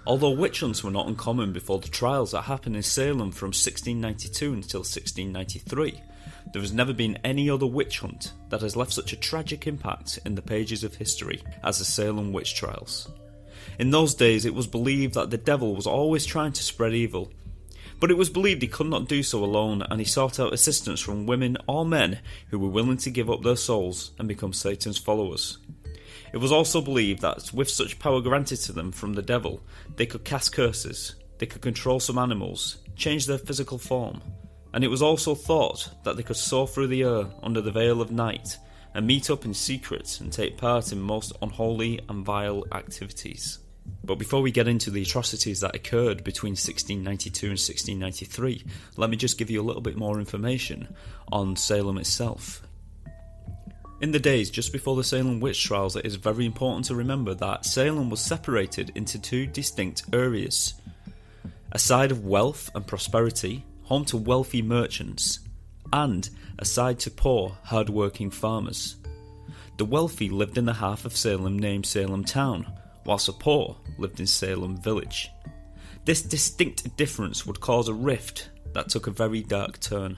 Although witch hunts were not uncommon before the trials that happened in Salem from 1692 until 1693, there has never been any other witch hunt that has left such a tragic impact in the pages of history as the Salem Witch Trials. In those days it was believed that the devil was always trying to spread evil, but it was believed he could not do so alone, and he sought out assistance from women or men who were willing to give up their souls and become Satan's followers. It was also believed that with such power granted to them from the devil, they could cast curses, they could control some animals, change their physical form, and it was also thought that they could soar through the air under the veil of night and meet up in secret and take part in most unholy and vile activities. But before we get into the atrocities that occurred between 1692 and 1693, let me just give you a little bit more information on Salem itself. In the days just before the Salem Witch Trials, it is very important to remember that Salem was separated into two distinct areas. A side of wealth and prosperity, home to wealthy merchants, and a side to poor, hard-working farmers. The wealthy lived in the half of Salem named Salem Town, whilst the poor lived in Salem Village. This distinct difference would cause a rift that took a very dark turn.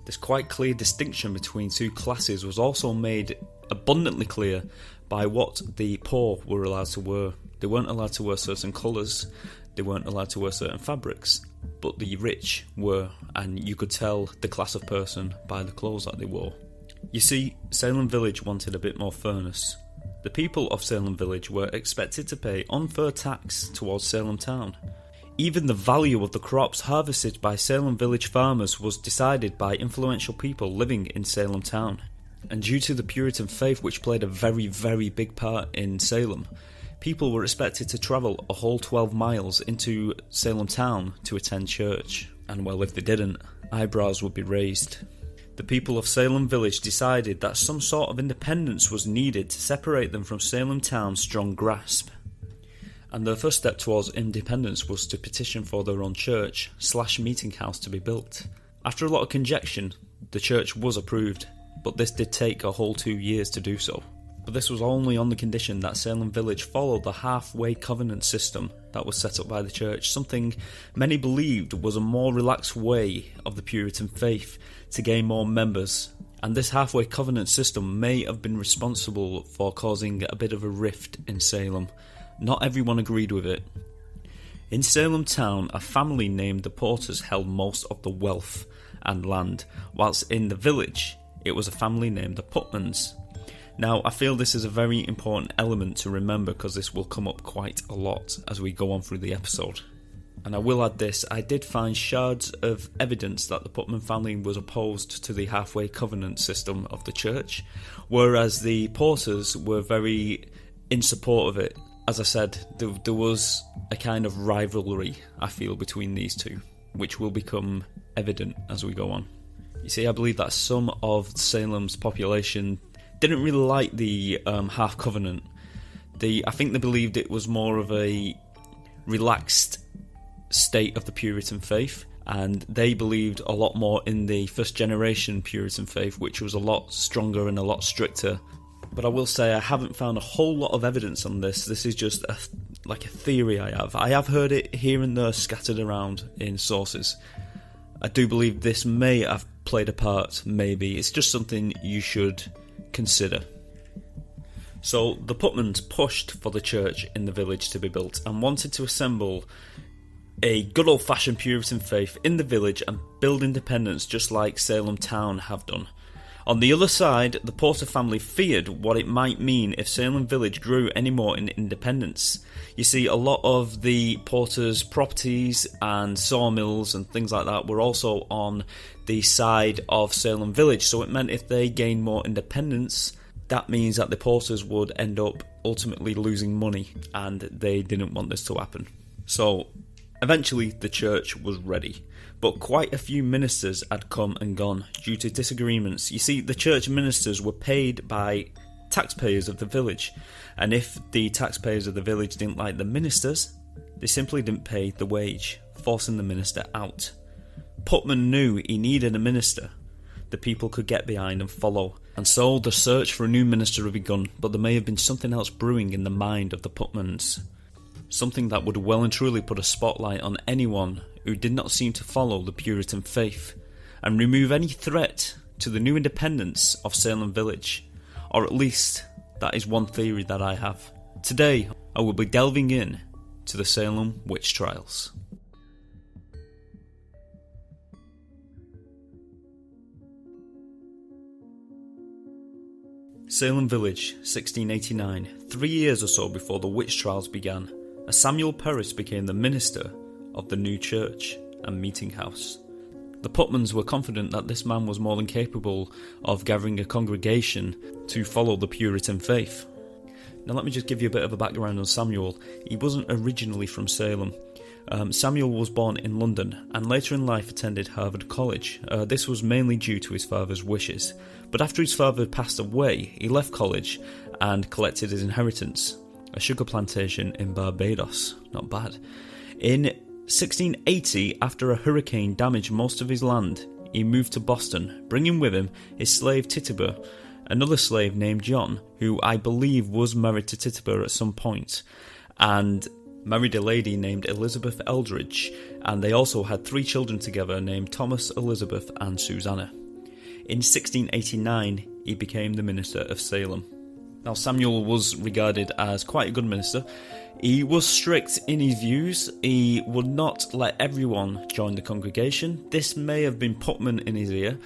This quite clear distinction between two classes was also made abundantly clear by what the poor were allowed to wear. They weren't allowed to wear certain colours, they weren't allowed to wear certain fabrics, but the rich were, and you could tell the class of person by the clothes that they wore. You see, Salem Village wanted a bit more fairness. The people of Salem Village were expected to pay unfair tax towards Salem Town. Even the value of the crops harvested by Salem Village farmers was decided by influential people living in Salem Town. And due to the Puritan faith, which played a very, very big part in Salem, people were expected to travel a whole 12 miles into Salem Town to attend church. And well, if they didn't, eyebrows would be raised. The people of Salem Village decided that some sort of independence was needed to separate them from Salem Town's strong grasp. And their first step towards independence was to petition for their own church/meeting house to be built. After a lot of conjecture, the church was approved, but this did take a whole 2 years to do so. But this was only on the condition that Salem Village followed the halfway covenant system that was set up by the church, something many believed was a more relaxed way of the Puritan faith to gain more members. And this halfway covenant system may have been responsible for causing a bit of a rift in Salem. Not everyone agreed with it. In Salem Town, a family named the Porters held most of the wealth and land, whilst in the village, it was a family named the Putmans. Now, I feel this is a very important element to remember because this will come up quite a lot as we go on through the episode. And I will add this, I did find shards of evidence that the Putman family was opposed to the halfway covenant system of the church, whereas the Porters were very in support of it. As I said, there was a kind of rivalry, I feel, between these two, which will become evident as we go on. You see, I believe that some of Salem's population didn't really like the half covenant. I think they believed it was more of a relaxed state of the Puritan faith, and they believed a lot more in the first generation Puritan faith, which was a lot stronger and a lot stricter. But I will say I haven't found a whole lot of evidence on this. This is just a theory I have. I have heard it here and there scattered around in sources. I do believe this may have played a part, maybe. It's just something you should consider. So the Putmans pushed for the church in the village to be built and wanted to assemble a good old-fashioned Puritan faith in the village and build independence just like Salem Town have done. On the other side, the Porter family feared what it might mean if Salem Village grew any more in independence. You see, a lot of the Porters' properties and sawmills and things like that were also on the side of Salem Village, so it meant if they gained more independence, that means that the Porters would end up ultimately losing money, and they didn't want this to happen. So, eventually the church was ready. But quite a few ministers had come and gone due to disagreements. You see, the church ministers were paid by taxpayers of the village, and if the taxpayers of the village didn't like the ministers, they simply didn't pay the wage, forcing the minister out. Putman knew he needed a minister the people could get behind and follow, and so the search for a new minister had begun, but there may have been something else brewing in the mind of the Putmans. something that would well and truly put a spotlight on anyone who did not seem to follow the Puritan faith, and remove any threat to the new independence of Salem Village, or at least that is one theory that I have. Today I will be delving in to the Salem Witch Trials. Salem Village, 1689. 3 years or so before the witch trials began, a Samuel Perez became the minister of the new church and meeting house. The Putmans were confident that this man was more than capable of gathering a congregation to follow the Puritan faith. Now let me just give you a bit of a background on Samuel. He wasn't originally from Salem. Samuel was born in London and later in life attended Harvard College. This was mainly due to his father's wishes. But after his father passed away, he left college and collected his inheritance, a sugar plantation in Barbados. Not bad. In 1680, after a hurricane damaged most of his land, he moved to Boston, bringing with him his slave Tituba, another slave named John, who I believe was married to Tituba at some point, and married a lady named Elizabeth Eldridge, and they also had 3 children together named Thomas, Elizabeth and Susanna. In 1689, he became the Minister of Salem. Now Samuel was regarded as quite a good minister. He was strict in his views. He would not let everyone join the congregation. This may have been Putman in his ear.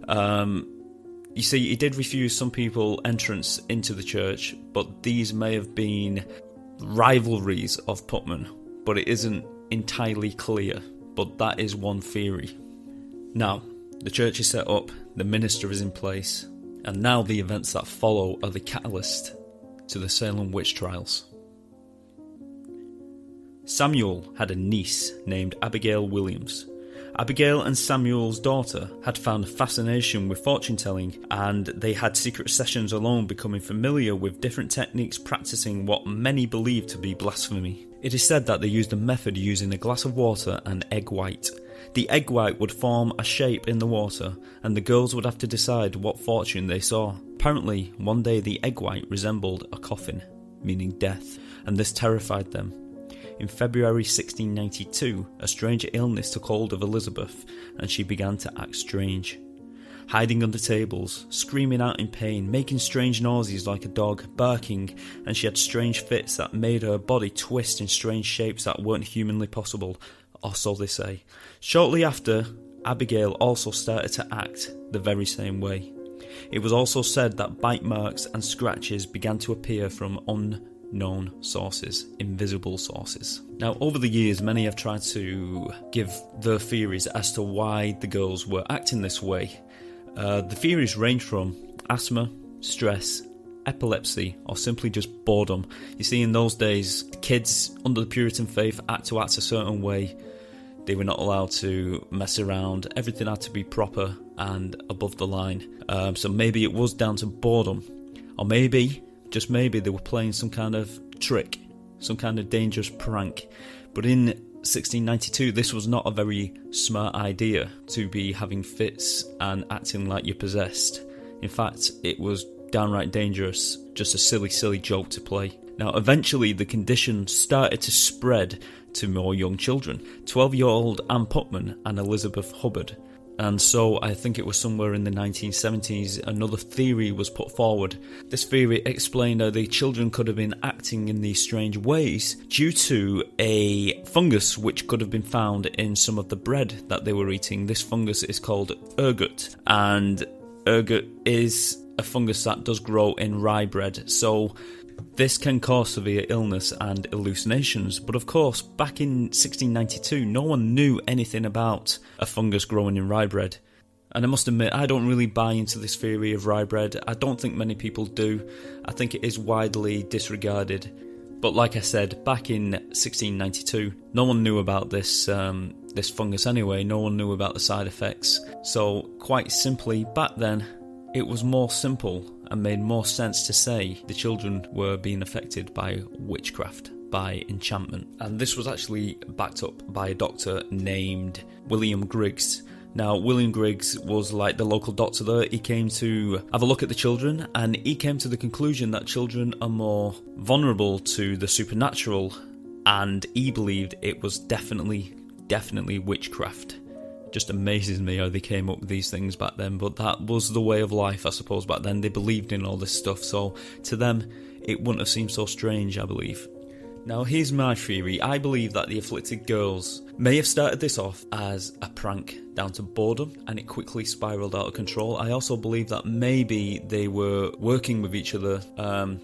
You see, he did refuse some people entrance into the church, but these may have been rivalries of Putman, but it isn't entirely clear. But that is one theory. Now, the church is set up, the minister is in place, and now the events that follow are the catalyst to the Salem Witch Trials. Samuel had a niece named Abigail Williams. Abigail and Samuel's daughter had found a fascination with fortune telling, and they had secret sessions alone, becoming familiar with different techniques, practicing what many believed to be blasphemy. It is said that they used a method using a glass of water and egg white. The egg white would form a shape in the water, and the girls would have to decide what fortune they saw. Apparently, one day the egg white resembled a coffin, meaning death, and this terrified them. In February 1692, a strange illness took hold of Elizabeth, and she began to act strange. Hiding under tables, screaming out in pain, making strange noises like a dog, barking, and she had strange fits that made her body twist in strange shapes that weren't humanly possible, or so they say. Shortly after, Abigail also started to act the very same way. It was also said that bite marks and scratches began to appear from unknown sources, invisible sources. Now, over the years, many have tried to give their theories as to why the girls were acting this way. The theories range from asthma, stress, epilepsy, or simply just boredom. You see, in those days, kids under the Puritan faith had to act a certain way. They were not allowed to mess around. Everything had to be proper and above the line. So maybe it was down to boredom. Or maybe, just maybe, they were playing some kind of trick, some kind of dangerous prank. But in 1692, this was not a very smart idea to be having fits and acting like you're possessed. In fact, it was downright dangerous, just a silly joke to play. Now, eventually the condition started to spread to more young children, 12-year-old Anne Putman and Elizabeth Hubbard. And so I think it was somewhere in the 1970s, another theory was put forward. This theory explained how the children could have been acting in these strange ways due to a fungus which could have been found in some of the bread that they were eating. This fungus is called ergot, and ergot is a fungus that does grow in rye bread. So this can cause severe illness and hallucinations, but of course, back in 1692, no one knew anything about a fungus growing in rye bread. And I must admit, I don't really buy into this theory of rye bread. I don't think many people do. I think it is widely disregarded. But like I said, back in 1692, no one knew about this fungus anyway. No one knew about the side effects. So quite simply, back then, it was more simple and made more sense to say the children were being affected by witchcraft, by enchantment. And this was actually backed up by a doctor named William Griggs. Now, William Griggs was like the local doctor there. He came to have a look at the children, and he came to the conclusion that children are more vulnerable to the supernatural and he believed it was definitely witchcraft. It just amazes me how they came up with these things back then, but that was the way of life, I suppose, back then. They believed in all this stuff, so to them it wouldn't have seemed so strange, I believe. Now, here's my theory. I believe that the afflicted girls may have started this off as a prank down to boredom, and it quickly spiralled out of control. I also believe that maybe they were working with each other,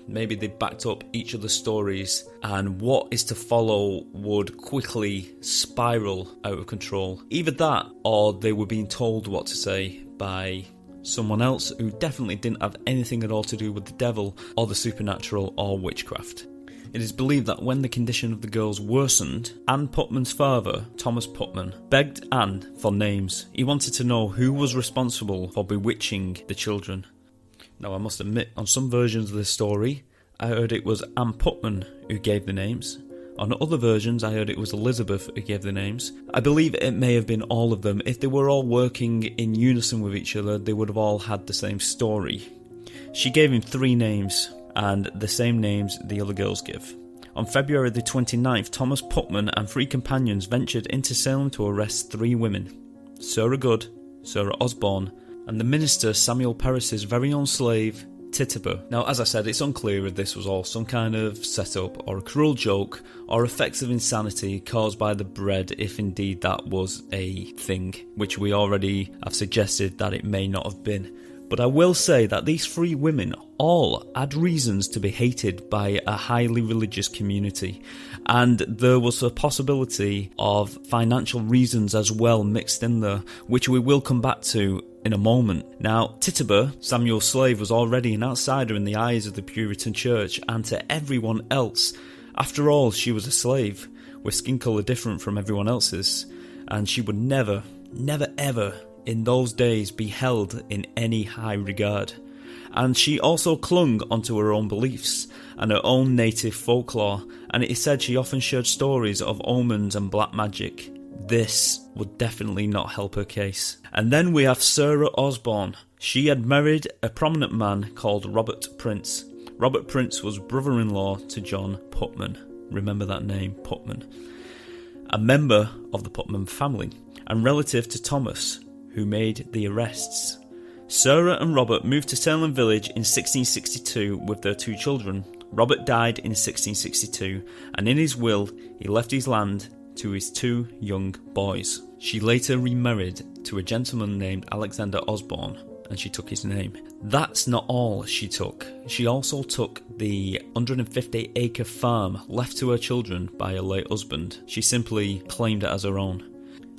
maybe they backed up each other's stories, and what is to follow would quickly spiral out of control. Either that, or they were being told what to say by someone else who definitely didn't have anything at all to do with the devil, or the supernatural, or witchcraft. It is believed that when the condition of the girls worsened, Anne Putman's father, Thomas Putman, begged Anne for names. He wanted to know who was responsible for bewitching the children. Now, I must admit, on some versions of this story, I heard it was Anne Putman who gave the names. On other versions, I heard it was Elizabeth who gave the names. I believe it may have been all of them. If they were all working in unison with each other, they would have all had the same story. She gave him 3 names, and the same names the other girls give. On February the 29th, Thomas Putman and 3 companions ventured into Salem to arrest 3 women: Sarah Good, Sarah Osborne, and the minister Samuel Perez's very own slave, Tituba. Now, as I said, it's unclear if this was all some kind of setup or a cruel joke or effects of insanity caused by the bread, if indeed that was a thing, which we already have suggested that it may not have been. But I will say that these 3 women all had reasons to be hated by a highly religious community, and there was a possibility of financial reasons as well mixed in there, which we will come back to in a moment. Now, Tituba, Samuel's slave, was already an outsider in the eyes of the Puritan church and to everyone else. After all, she was a slave, with skin colour different from everyone else's, and she would never ever in those days be held in any high regard. And she also clung onto her own beliefs and her own native folklore, and it is said she often shared stories of omens and black magic. This would definitely not help her case. And then we have Sarah Osborne. She had married a prominent man called Robert Prince. Robert Prince was brother-in-law to John Putman. Remember that name, Putman. A member of the Putman family and relative to Thomas, who made the arrests. Sarah and Robert moved to Salem Village in 1662 with their 2 children. Robert died in 1662, and in his will he left his land to his 2 young boys. She later remarried to a gentleman named Alexander Osborne, and she took his name. That's not all she took. She also took the 150-acre farm left to her children by her late husband. She simply claimed it as her own.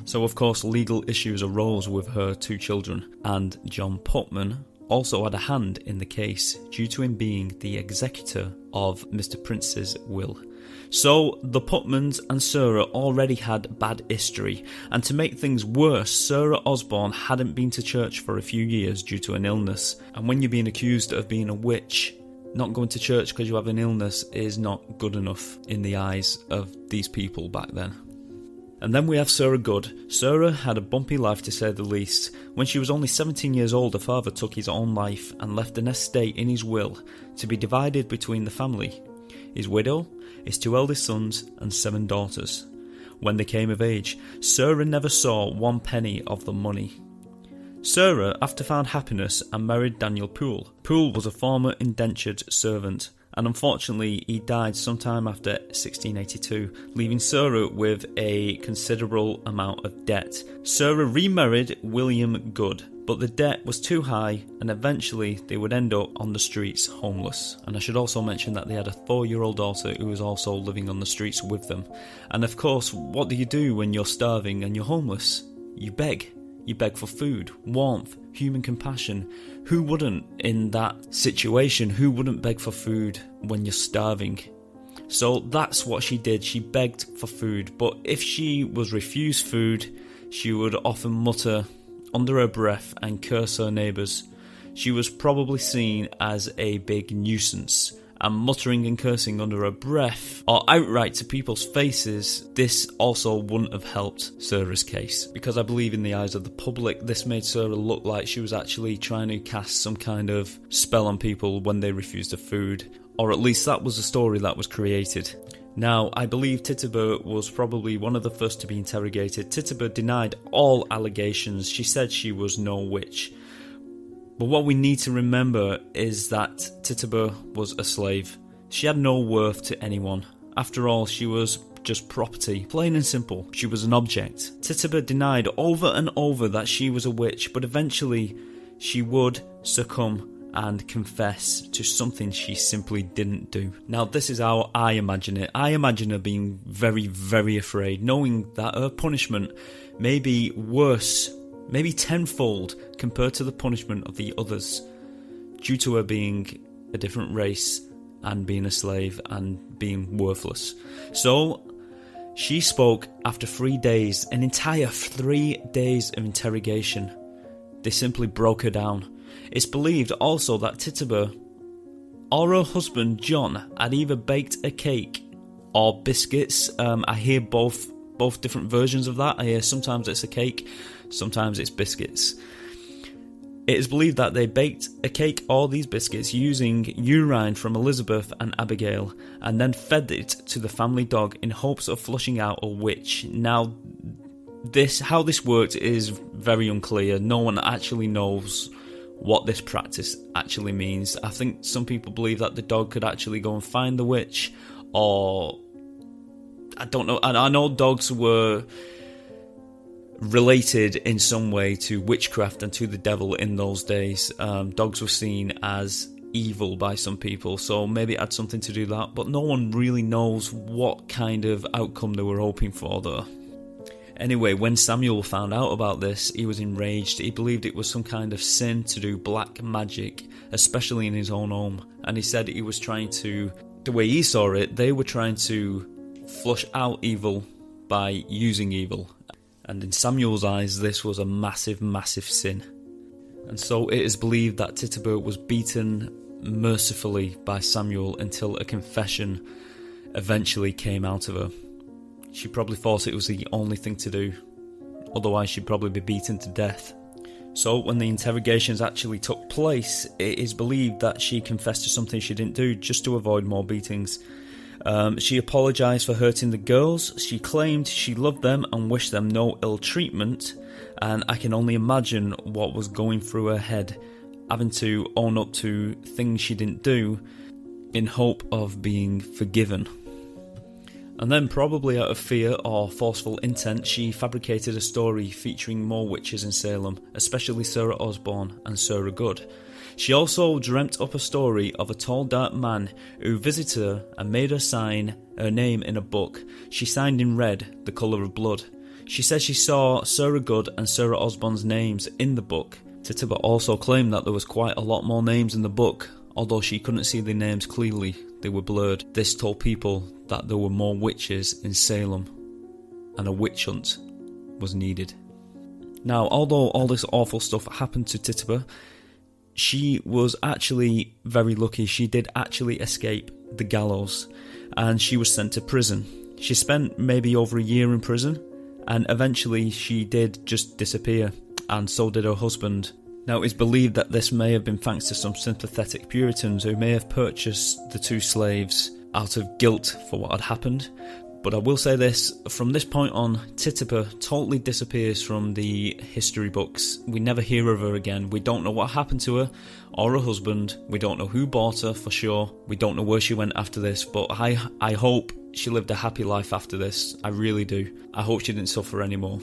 So of course legal issues arose with her 2 children, and John Putman also had a hand in the case due to him being the executor of Mr. Prince's will. So the Putmans and Sarah already had bad history, and to make things worse, Sarah Osborne hadn't been to church for a few years due to an illness, and when you're being accused of being a witch, not going to church because you have an illness is not good enough in the eyes of these people back then. And then we have Sarah Good. Sarah had a bumpy life to say the least. When she was only 17 years old, her father took his own life and left an estate in his will to be divided between the family. His widow, his 2 eldest sons and 7 daughters. When they came of age, Sarah never saw 1 penny of the money. Sarah, after, found happiness and married Daniel Poole. Poole was a former indentured servant, and unfortunately he died sometime after 1682, leaving Sarah with a considerable amount of debt. Sarah remarried William Good, but the debt was too high, and eventually they would end up on the streets homeless. And I should also mention that they had a 4-year-old daughter who was also living on the streets with them. And of course, what do you do when you're starving and you're homeless? You beg. You beg for food, warmth, human compassion. Who wouldn't in that situation? Who wouldn't beg for food when you're starving? So that's what she did. She begged for food, but if she was refused food, she would often mutter under her breath and curse her neighbours. She was probably seen as a big nuisance, and muttering and cursing under her breath or outright to people's faces, this also wouldn't have helped Sarah's case, because I believe in the eyes of the public this made Sarah look like she was actually trying to cast some kind of spell on people when they refused her food, or at least that was the story that was created. Now, I believe Tituba was probably one of the first to be interrogated. Tituba denied all allegations. She said she was no witch. But what we need to remember is that Tituba was a slave. She had no worth to anyone. After all, she was just property, plain and simple. She was an object. Tituba denied over and over that she was a witch, but eventually she would succumb and confess to something she simply didn't do. Now, this is how I imagine it. I imagine her being very, very afraid, knowing that her punishment may be worse, maybe tenfold, compared to the punishment of the others, due to her being a different race and being a slave and being worthless. So she spoke after 3 days, an entire 3 days of interrogation. They simply broke her down. It's believed also that Tituba or her husband John had either baked a cake or biscuits. I hear both different versions of that. I hear sometimes it's a cake, sometimes it's biscuits. It is believed that they baked a cake or these biscuits using urine from Elizabeth and Abigail, and then fed it to the family dog in hopes of flushing out a witch. Now, how this worked is very unclear. No one actually knows what this practice actually means. I think some people believe that the dog could actually go and find the witch, or I don't know. I know dogs were related in some way to witchcraft and to the devil in those days. Dogs were seen as evil by some people, so maybe it had something to do with that, but no one really knows what kind of outcome they were hoping for though. Anyway, when Samuel found out about this, he was enraged. He believed it was some kind of sin to do black magic, especially in his own home, and he said he was trying to, the way he saw it, they were trying to flush out evil by using evil. And in Samuel's eyes, this was a massive, massive sin. And so it is believed that Tituba was beaten mercifully by Samuel until a confession eventually came out of her. She probably thought it was the only thing to do, otherwise she'd probably be beaten to death. So when the interrogations actually took place, it is believed that she confessed to something she didn't do just to avoid more beatings. She apologised for hurting the girls. She claimed she loved them and wished them no ill treatment, and I can only imagine what was going through her head, having to own up to things she didn't do in hope of being forgiven. And then, probably out of fear or forceful intent, she fabricated a story featuring more witches in Salem, especially Sarah Osborne and Sarah Good. She also dreamt up a story of a tall dark man who visited her and made her sign her name in a book. She signed in red, the colour of blood. She said she saw Sarah Good and Sarah Osborne's names in the book. Tituba also claimed that there was quite a lot more names in the book, although she couldn't see the names clearly, they were blurred. This told people that there were more witches in Salem, and a witch hunt was needed. Now, although all this awful stuff happened to Tituba, she was actually very lucky. She did actually escape the gallows, and she was sent to prison. She spent maybe over a year in prison, and eventually she did just disappear, and so did her husband. Now, it is believed that this may have been thanks to some sympathetic Puritans who may have purchased the two slaves out of guilt for what had happened. But I will say this, from this point on, Tituba totally disappears from the history books. We never hear of her again. We don't know what happened to her or her husband. We don't know who bought her for sure. We don't know where she went after this, but I hope she lived a happy life after this. I really do. I hope she didn't suffer anymore.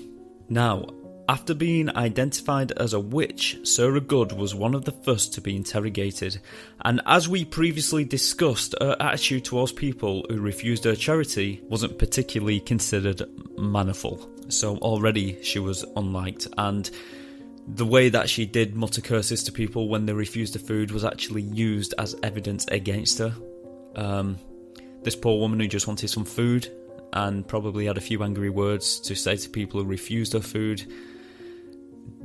Now, after being identified as a witch, Sarah Good was one of the first to be interrogated, and as we previously discussed, her attitude towards people who refused her charity wasn't particularly considered mannerful, so already she was unliked, and the way that she did mutter curses to people when they refused the food was actually used as evidence against her. This poor woman who just wanted some food and probably had a few angry words to say to people who refused her food,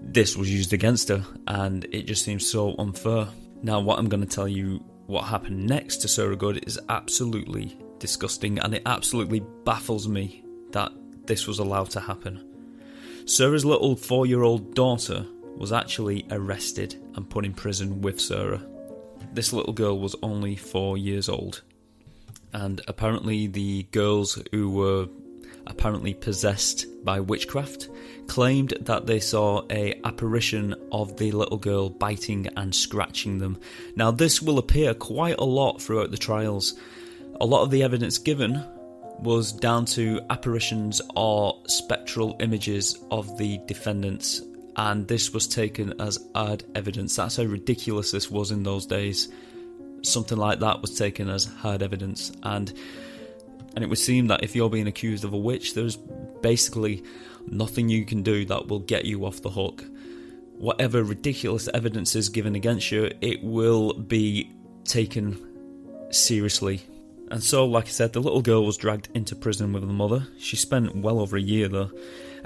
this was used against her, and it just seems so unfair. Now, what I'm going to tell you, what happened next to Sarah Good, is absolutely disgusting, and it absolutely baffles me that this was allowed to happen. Sarah's little 4-year-old daughter was actually arrested and put in prison with Sarah. This little girl was only 4 years old. And apparently the girls who were apparently possessed by witchcraft claimed that they saw a apparition of the little girl biting and scratching them. Now this will appear quite a lot throughout the trials. A lot of the evidence given was down to apparitions or spectral images of the defendants, and this was taken as hard evidence. That's how ridiculous this was in those days. Something like that was taken as hard evidence, and it would seem that if you're being accused of a witch, there's basically nothing you can do that will get you off the hook. Whatever ridiculous evidence is given against you, it will be taken seriously. And so, like I said, the little girl was dragged into prison with the mother. She spent well over a year there,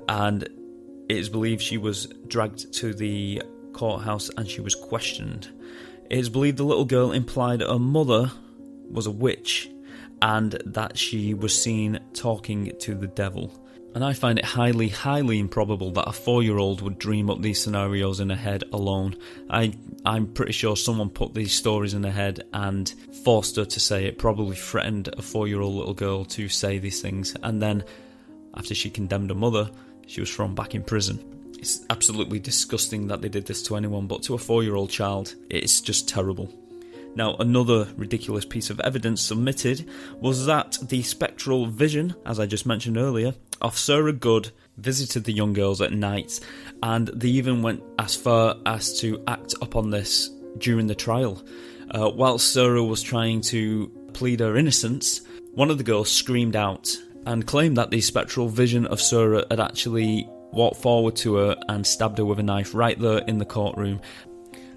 and it is believed she was dragged to the courthouse and she was questioned. It is believed the little girl implied her mother was a witch and that she was seen talking to the devil. And I find it highly, highly improbable that a 4-year-old would dream up these scenarios in her head alone. I'm pretty sure someone put these stories in her head and forced her to say it, probably threatened a 4-year-old little girl to say these things, and then after she condemned her mother, she was thrown back in prison. It's absolutely disgusting that they did this to anyone, but to a 4-year-old child, it's just terrible. Now, another ridiculous piece of evidence submitted was that the Spectral Vision, as I just mentioned earlier, of Sarah Good visited the young girls at night, and they even went as far as to act upon this during the trial. Whilst Sarah was trying to plead her innocence, one of the girls screamed out and claimed that the Spectral Vision of Sarah had actually walked forward to her and stabbed her with a knife right there in the courtroom.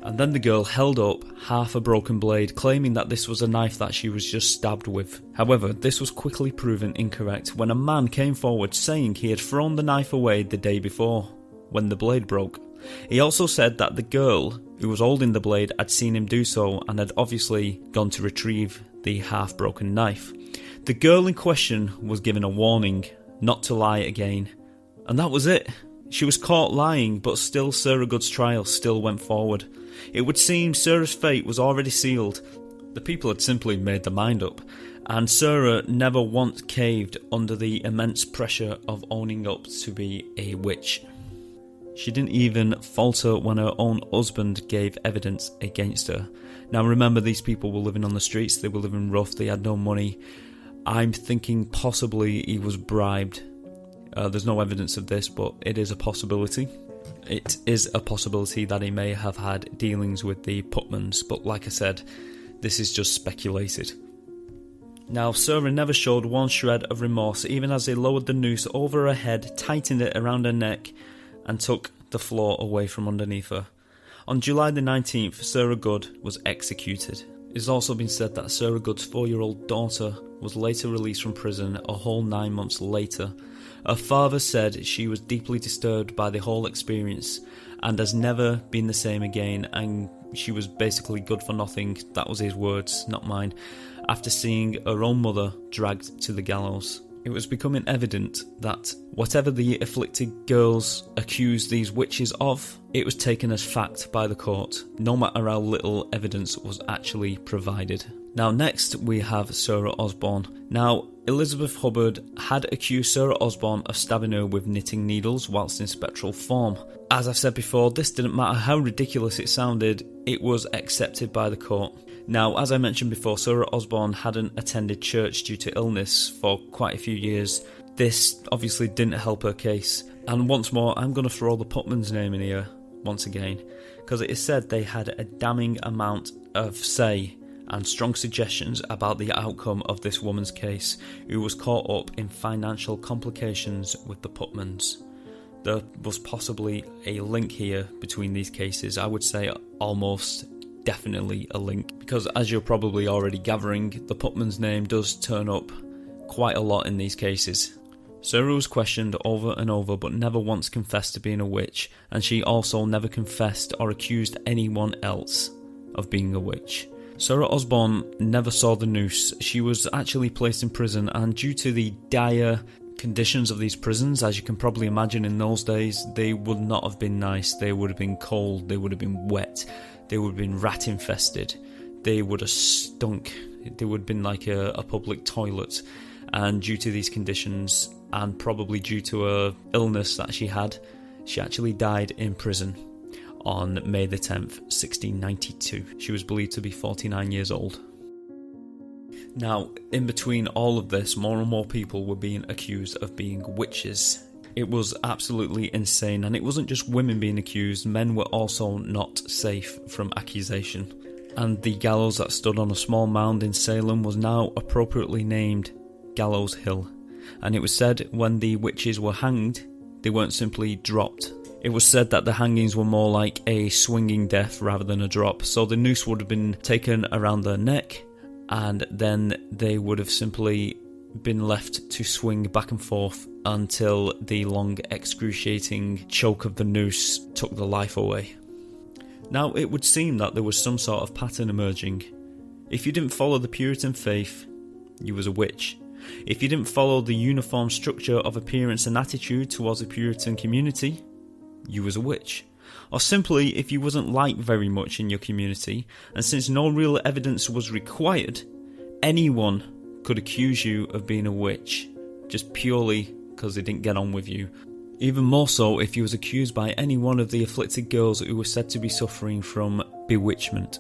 And then the girl held up half a broken blade, claiming that this was a knife that she was just stabbed with. However, this was quickly proven incorrect when a man came forward saying he had thrown the knife away the day before, when the blade broke. He also said that the girl who was holding the blade had seen him do so and had obviously gone to retrieve the half-broken knife. The girl in question was given a warning not to lie again, and that was it. She was caught lying, but still Sarah Good's trial still went forward. It would seem Sarah's fate was already sealed. The people had simply made their mind up, and Sarah never once caved under the immense pressure of owning up to be a witch. She didn't even falter when her own husband gave evidence against her. Now remember, these people were living on the streets, they were living rough, they had no money. I'm thinking possibly he was bribed. There's no evidence of this, but it is a possibility. It is a possibility that he may have had dealings with the Putmans, but like I said, this is just speculated. Now, Sarah never showed one shred of remorse, even as they lowered the noose over her head, tightened it around her neck, and took the floor away from underneath her. On July the 19th, Sarah Good was executed. It has also been said that Sarah Good's 4-year-old daughter was later released from prison a whole 9 months later. Her father said she was deeply disturbed by the whole experience and has never been the same again, and she was basically good for nothing. That was his words, not mine, after seeing her own mother dragged to the gallows. It was becoming evident that whatever the afflicted girls accused these witches of, it was taken as fact by the court, no matter how little evidence was actually provided. Now next we have Sarah Osborne. Now Elizabeth Hubbard had accused Sarah Osborne of stabbing her with knitting needles whilst in spectral form. As I've said before, this didn't matter how ridiculous it sounded, it was accepted by the court. Now, as I mentioned before, Sarah Osborne hadn't attended church due to illness for quite a few years. This obviously didn't help her case. And once more, I'm going to throw the Putman's name in here once again, because it is said they had a damning amount of say and strong suggestions about the outcome of this woman's case, who was caught up in financial complications with the Putmans. There was possibly a link here between these cases. I would say almost definitely a link, because as you're probably already gathering, the Putman's name does turn up quite a lot in these cases. Sarah was questioned over and over but never once confessed to being a witch, and she also never confessed or accused anyone else of being a witch. Sarah Osborne never saw the noose. She was actually placed in prison, and due to the dire conditions of these prisons, as you can probably imagine in those days, they would not have been nice. They would have been cold, they would have been wet, they would have been rat infested, they would have stunk. There would have been like a public toilet, and due to these conditions, and probably due to a illness that she had, she actually died in prison on May the 10th, 1692. She was believed to be 49 years old. Now, in between all of this, more and more people were being accused of being witches. It was absolutely insane, and it wasn't just women being accused, men were also not safe from accusation. And the gallows that stood on a small mound in Salem was now appropriately named Gallows Hill. And it was said when the witches were hanged, they weren't simply dropped. It was said that the hangings were more like a swinging death rather than a drop. So the noose would have been taken around their neck, and then they would have simply been left to swing back and forth until the long excruciating choke of the noose took the life away. Now, it would seem that there was some sort of pattern emerging. If you didn't follow the Puritan faith, you was a witch. If you didn't follow the uniform structure of appearance and attitude towards the Puritan community, you was a witch. Or simply, if you wasn't liked very much in your community, and since no real evidence was required, anyone could accuse you of being a witch, just purely because they didn't get on with you. Even more so if you was accused by any one of the afflicted girls who were said to be suffering from bewitchment.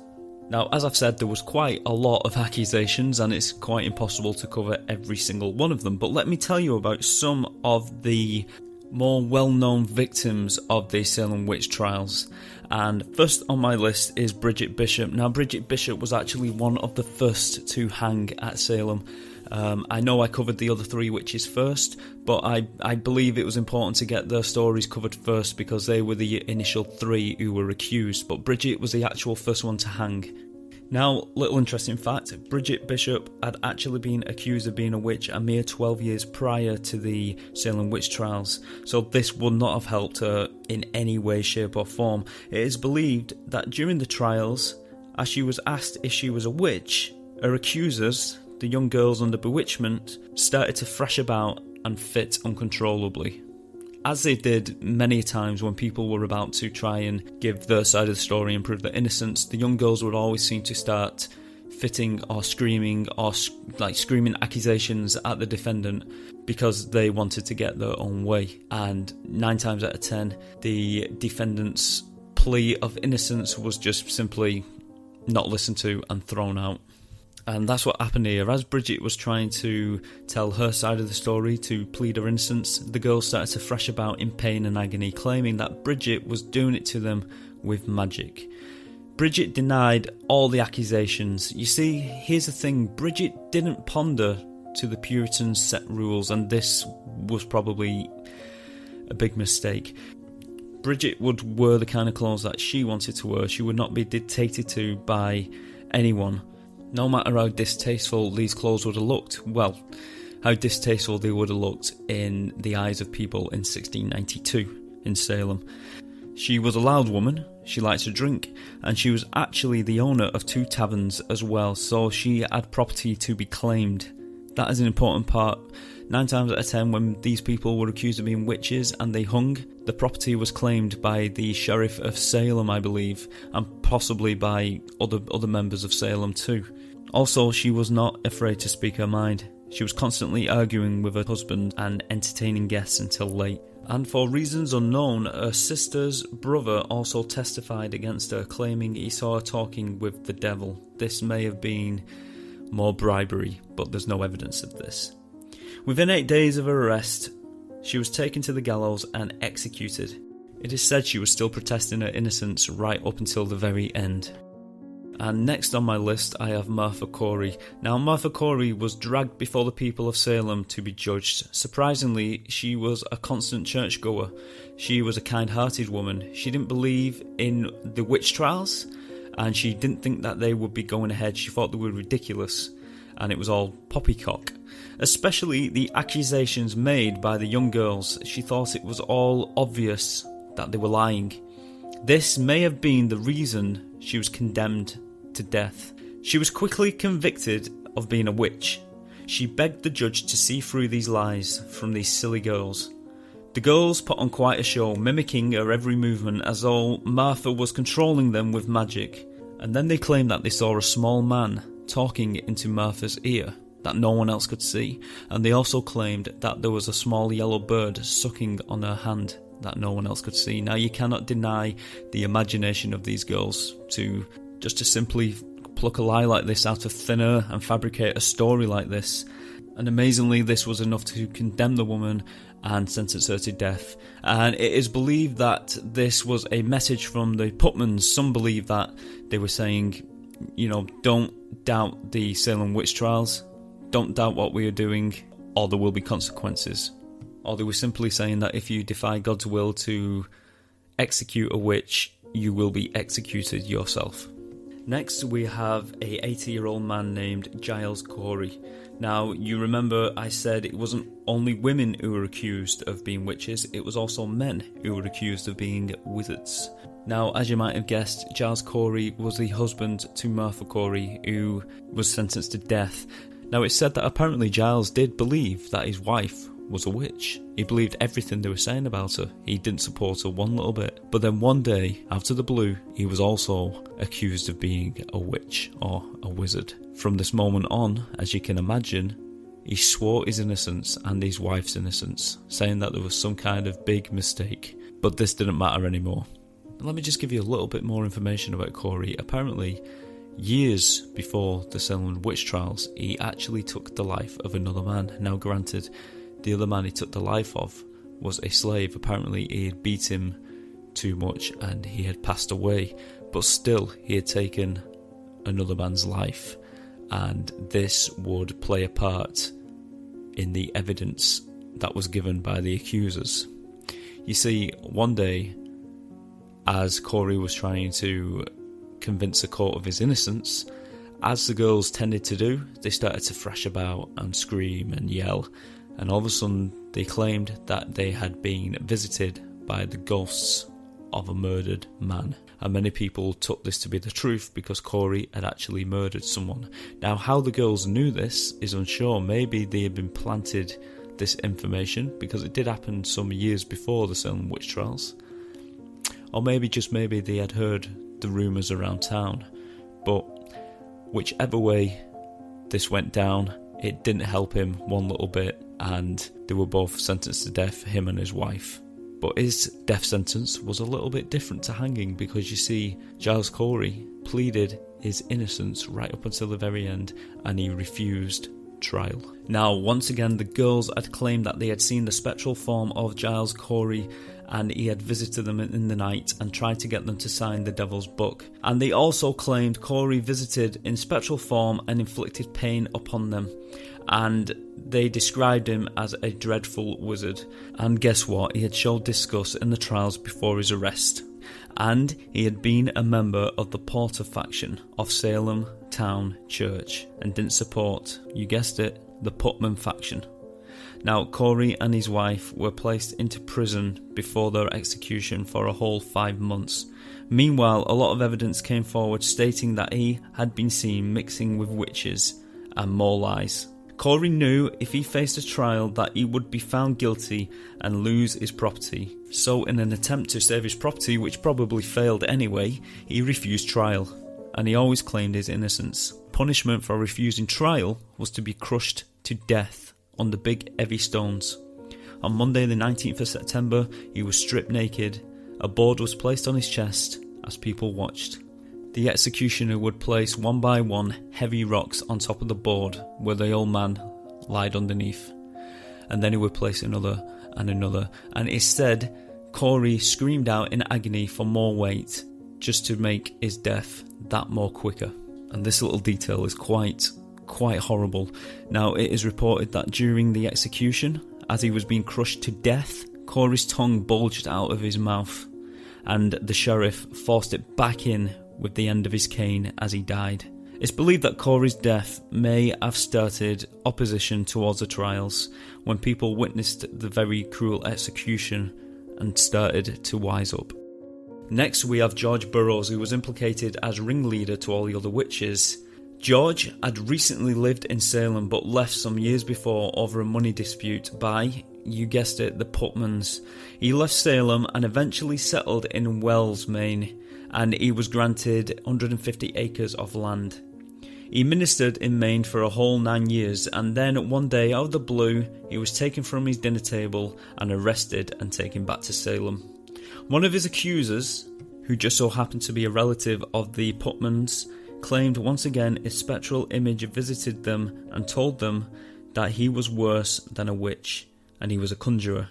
Now, as I've said, there was quite a lot of accusations, and it's quite impossible to cover every single one of them, but let me tell you about some of the more well-known victims of the Salem Witch Trials. And first on my list is Bridget Bishop. Now, Bridget Bishop was actually one of the first to hang at Salem. I know I covered the other three witches first, but I believe it was important to get their stories covered first because they were the initial three who were accused, but Bridget was the actual first one to hang. Now, little interesting fact, Bridget Bishop had actually been accused of being a witch a mere 12 years prior to the Salem Witch Trials, so this would not have helped her in any way, shape or form. It is believed that during the trials, as she was asked if she was a witch, her accusers, the young girls under bewitchment, started to thrash about and fit uncontrollably. As they did many times when people were about to try and give their side of the story and prove their innocence, the young girls would always seem to start fitting or screaming accusations at the defendant because they wanted to get their own way. And 9 times out of 10, the defendant's plea of innocence was just simply not listened to and thrown out. And that's what happened here. As Bridget was trying to tell her side of the story to plead her innocence, the girls started to thrash about in pain and agony, claiming that Bridget was doing it to them with magic. Bridget denied all the accusations. You see, here's the thing, Bridget didn't ponder to the Puritans' set rules, and this was probably a big mistake. Bridget would wear the kind of clothes that she wanted to wear. She would not be dictated to by anyone. No matter how distasteful these clothes would have looked, well, how distasteful they would have looked in the eyes of people in 1692 in Salem. She was a loud woman, she liked to drink, and she was actually the owner of 2 taverns as well, so she had property to be claimed. That is an important part. 9 times out of 10, when these people were accused of being witches and they hung, the property was claimed by the Sheriff of Salem, I believe, and possibly by other members of Salem too. Also, she was not afraid to speak her mind. She was constantly arguing with her husband and entertaining guests until late. And for reasons unknown, her sister's brother also testified against her, claiming he saw her talking with the devil. This may have been more bribery, but there's no evidence of this. Within 8 days of her arrest, she was taken to the gallows and executed. It is said she was still protesting her innocence right up until the very end. And next on my list I have Martha Corey. Now, Martha Corey was dragged before the people of Salem to be judged. Surprisingly, she was a constant churchgoer. She was a kind-hearted woman. She didn't believe in the witch trials, and she didn't think that they would be going ahead. She thought they were ridiculous, and it was all poppycock. Especially the accusations made by the young girls. She thought it was all obvious that they were lying. This may have been the reason she was condemned to death. She was quickly convicted of being a witch. She begged the judge to see through these lies from these silly girls. The girls put on quite a show, mimicking her every movement as though Martha was controlling them with magic. And then they claimed that they saw a small man talking into Martha's ear that no one else could see, and they also claimed that there was a small yellow bird sucking on her hand that no one else could see. Now, you cannot deny the imagination of these girls to simply pluck a lie like this out of thin air and fabricate a story like this. And amazingly, this was enough to condemn the woman and sentence her to death. And it is believed that this was a message from the Putmans. Some believe that they were saying, don't doubt the Salem Witch Trials, don't doubt what we are doing, or there will be consequences. Or they were simply saying that if you defy God's will to execute a witch, you will be executed yourself. Next, we have a 80-year-old man named Giles Corey. Now, you remember I said it wasn't only women who were accused of being witches, it was also men who were accused of being wizards. Now, as you might have guessed, Giles Corey was the husband to Martha Corey, who was sentenced to death. Now, it's said that apparently Giles did believe that his wife was a witch. He believed everything they were saying about her. He didn't support her one little bit. But then one day, out of the blue, he was also accused of being a witch or a wizard. From this moment on, as you can imagine, he swore his innocence and his wife's innocence, saying that there was some kind of big mistake. But this didn't matter anymore. Let me just give you a little bit more information about Corey. Apparently, years before the Salem Witch Trials, he actually took the life of another man. Now, granted, the other man he took the life of was a slave. Apparently, he had beat him too much and he had passed away. But still, he had taken another man's life. And this would play a part in the evidence that was given by the accusers. You see, one day, as Corey was trying to convince the court of his innocence, as the girls tended to do, they started to thrash about and scream and yell. And all of a sudden, they claimed that they had been visited by the ghosts of a murdered man. And many people took this to be the truth because Corey had actually murdered someone. Now, how the girls knew this is unsure. Maybe they had been planted this information because it did happen some years before the Salem Witch Trials. Or maybe they had heard the rumours around town. But whichever way this went down, it didn't help him one little bit, and they were both sentenced to death, him and his wife. But his death sentence was a little bit different to hanging because, you see, Giles Corey pleaded his innocence right up until the very end, and he refused trial. Now, once again, the girls had claimed that they had seen the spectral form of Giles Corey, and he had visited them in the night and tried to get them to sign the Devil's Book. And they also claimed Corey visited in spectral form and inflicted pain upon them. And they described him as a dreadful wizard. And guess what? He had showed disgust in the trials before his arrest. And he had been a member of the Porter faction of Salem Town Church and didn't support, you guessed it, the Putman faction. Now, Corey and his wife were placed into prison before their execution for a whole 5 months. Meanwhile, a lot of evidence came forward stating that he had been seen mixing with witches and more lies. Corey knew if he faced a trial that he would be found guilty and lose his property. So in an attempt to save his property, which probably failed anyway, he refused trial. And he always claimed his innocence. Punishment for refusing trial was to be crushed to death on the big heavy stones. On Monday the 19th of September, he was stripped naked. A board was placed on his chest as people watched. The executioner would place one by one heavy rocks on top of the board where the old man lied underneath. And then he would place another and another. And instead, Corey screamed out in agony for more weight just to make his death that more quicker. And this little detail is quite horrible. Now, it is reported that during the execution, as he was being crushed to death, Corey's tongue bulged out of his mouth, and the sheriff forced it back in with the end of his cane as he died. It's believed that Corey's death may have started opposition towards the trials when people witnessed the very cruel execution and started to wise up. Next, we have George Burrows, who was implicated as ringleader to all the other witches. George had recently lived in Salem but left some years before over a money dispute by, you guessed it, the Putmans. He left Salem and eventually settled in Wells, Maine, and he was granted 150 acres of land. He ministered in Maine for a whole 9 years, and then one day out of the blue he was taken from his dinner table and arrested and taken back to Salem. One of his accusers, who just so happened to be a relative of the Putmans, claimed once again a spectral image visited them and told them that he was worse than a witch, and he was a conjurer,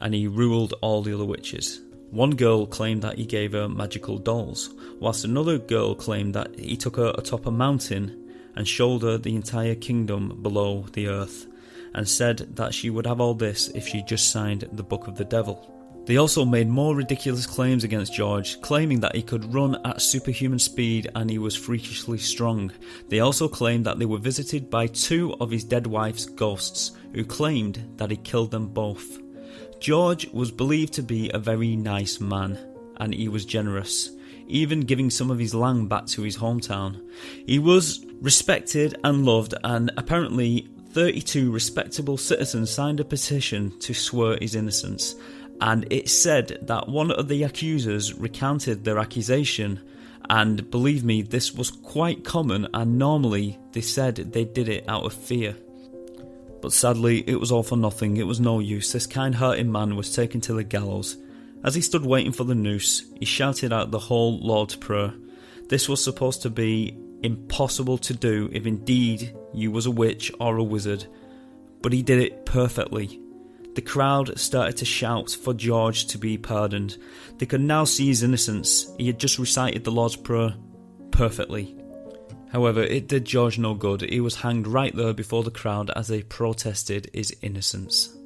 and he ruled all the other witches. One girl claimed that he gave her magical dolls, whilst another girl claimed that he took her atop a mountain and showed her the entire kingdom below the earth, and said that she would have all this if she just signed the Book of the Devil. They also made more ridiculous claims against George, claiming that he could run at superhuman speed and he was freakishly strong. They also claimed that they were visited by 2 of his dead wife's ghosts, who claimed that he killed them both. George was believed to be a very nice man, and he was generous, even giving some of his land back to his hometown. He was respected and loved, and apparently 32 respectable citizens signed a petition to swear his innocence, and it said that one of the accusers recounted their accusation, and believe me, this was quite common, and normally they said they did it out of fear. But sadly, it was all for nothing. It was no use. This kind-hearted man was taken to the gallows. As he stood waiting for the noose, he shouted out the whole Lord's Prayer. This was supposed to be impossible to do if indeed you was a witch or a wizard, but he did it perfectly. The crowd started to shout for George to be pardoned. They could now see his innocence. He had just recited the Lord's Prayer perfectly. However, it did George no good. He was hanged right there before the crowd as they protested his innocence.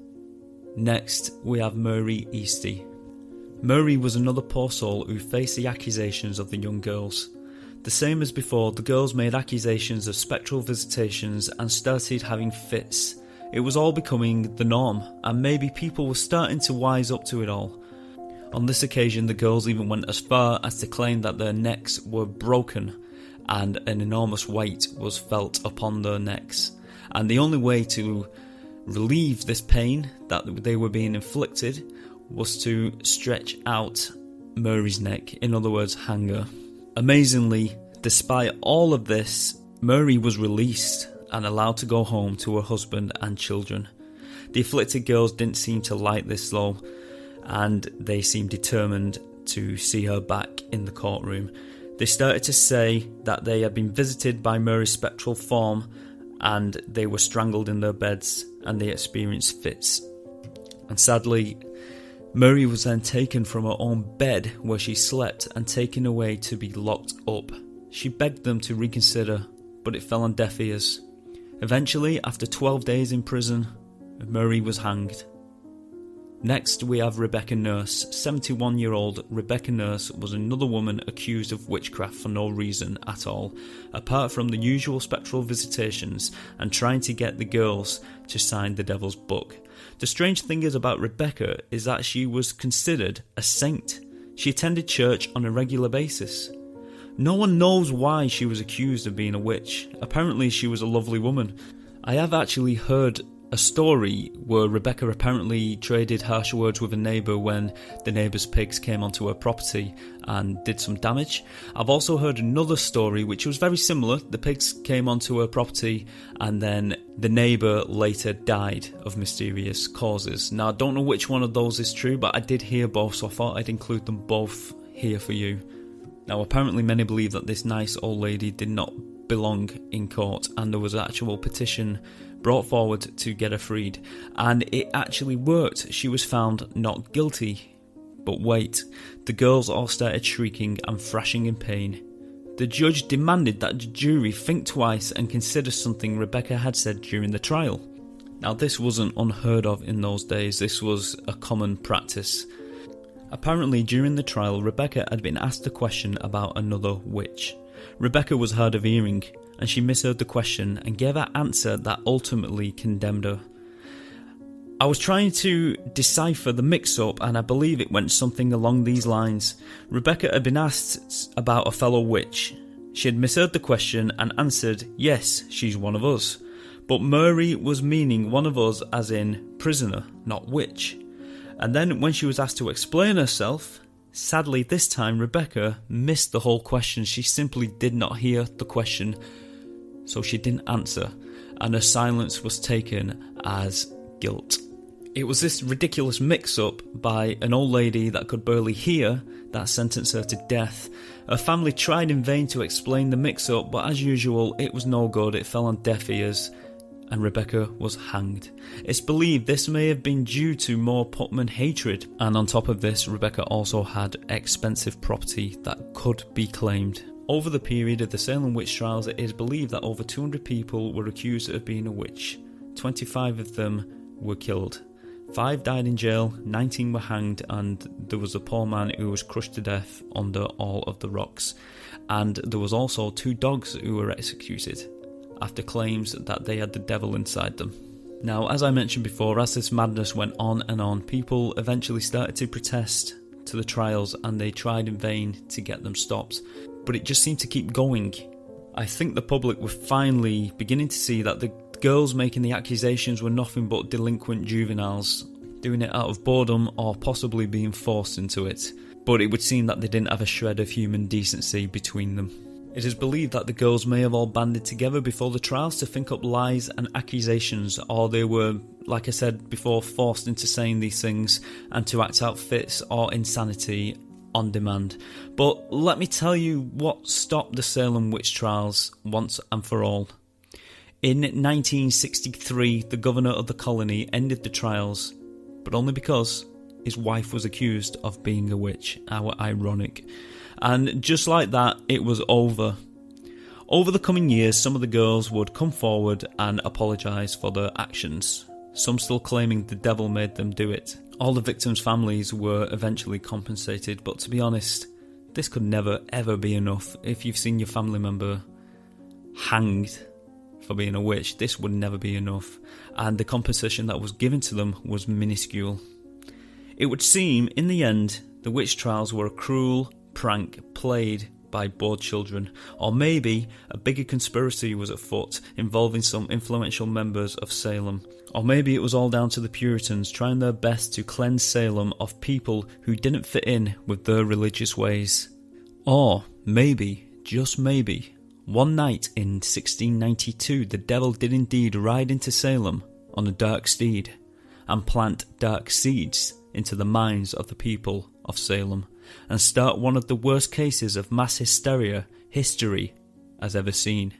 Next, we have Mary Eastie. Mary was another poor soul who faced the accusations of the young girls. The same as before, the girls made accusations of spectral visitations and started having fits. It was all becoming the norm, and maybe people were starting to wise up to it all. On this occasion, the girls even went as far as to claim that their necks were broken, and an enormous weight was felt upon their necks, and the only way to relieve this pain that they were being inflicted was to stretch out Mary's neck, in other words, hang her. Amazingly, despite all of this, Mary was released and allowed to go home to her husband and children. The afflicted girls didn't seem to like this though, and they seemed determined to see her back in the courtroom. They started to say that they had been visited by Mary's spectral form, and they were strangled in their beds and they experienced fits. And sadly, Mary was then taken from her own bed where she slept and taken away to be locked up. She begged them to reconsider, but it fell on deaf ears. Eventually, after 12 days in prison, Mary was hanged. Next, we have Rebecca Nurse. 71-year-old Rebecca Nurse was another woman accused of witchcraft for no reason at all, apart from the usual spectral visitations and trying to get the girls to sign the devil's book. The strange thing is about Rebecca is that she was considered a saint. She attended church on a regular basis. No one knows why she was accused of being a witch. Apparently she was a lovely woman. I have actually heard a story where Rebecca apparently traded harsh words with a neighbour when the neighbour's pigs came onto her property and did some damage. I've also heard another story which was very similar. The pigs came onto her property and then the neighbour later died of mysterious causes. Now I don't know which one of those is true, but I did hear both, so I thought I'd include them both here for you. Now apparently many believe that this nice old lady did not belong in court, and there was an actual petition brought forward to get her freed, and it actually worked. She was found not guilty. But wait, the girls all started shrieking and thrashing in pain. The judge demanded that the jury think twice and consider something Rebecca had said during the trial. Now this wasn't unheard of in those days, this was a common practice. Apparently during the trial, Rebecca had been asked a question about another witch. Rebecca was hard of hearing, and she misheard the question and gave an answer that ultimately condemned her. I was trying to decipher the mix-up, and I believe it went something along these lines. Rebecca had been asked about a fellow witch. She had misheard the question and answered, yes, she's one of us. But Mary was meaning one of us as in prisoner, not witch. And then when she was asked to explain herself, sadly this time Rebecca missed the whole question. She simply did not hear the question so she didn't answer, and her silence was taken as guilt. It was this ridiculous mix-up by an old lady that could barely hear that sentenced her to death. Her family tried in vain to explain the mix-up, but as usual, it was no good. It fell on deaf ears, and Rebecca was hanged. It's believed this may have been due to more Putnam hatred, and on top of this, Rebecca also had expensive property that could be claimed. Over the period of the Salem Witch Trials, it is believed that over 200 people were accused of being a witch. 25 of them were killed. 5 died in jail, 19 were hanged, and there was a poor man who was crushed to death under all of the rocks. And there was also 2 dogs who were executed after claims that they had the devil inside them. Now, as I mentioned before, as this madness went on and on, people eventually started to protest to the trials, and they tried in vain to get them stopped. But it just seemed to keep going. I think the public were finally beginning to see that the girls making the accusations were nothing but delinquent juveniles, doing it out of boredom or possibly being forced into it. But it would seem that they didn't have a shred of human decency between them. It is believed that the girls may have all banded together before the trials to think up lies and accusations, or they were, like I said before, forced into saying these things and to act out fits or insanity on demand. But let me tell you what stopped the Salem Witch Trials once and for all. In 1963, the governor of the colony ended the trials, but only because his wife was accused of being a witch. How ironic. And just like that, it was over. Over the coming years, some of the girls would come forward and apologise for their actions, some still claiming the devil made them do it. All the victims' families were eventually compensated, but to be honest, this could never ever be enough. If you've seen your family member hanged for being a witch, this would never be enough, and the compensation that was given to them was minuscule. It would seem, in the end, the witch trials were a cruel prank played by bored children, or maybe a bigger conspiracy was afoot involving some influential members of Salem, or maybe it was all down to the Puritans trying their best to cleanse Salem of people who didn't fit in with their religious ways. Or maybe, just maybe, one night in 1692 the devil did indeed ride into Salem on a dark steed and plant dark seeds into the minds of the people of Salem and start one of the worst cases of mass hysteria history has ever seen.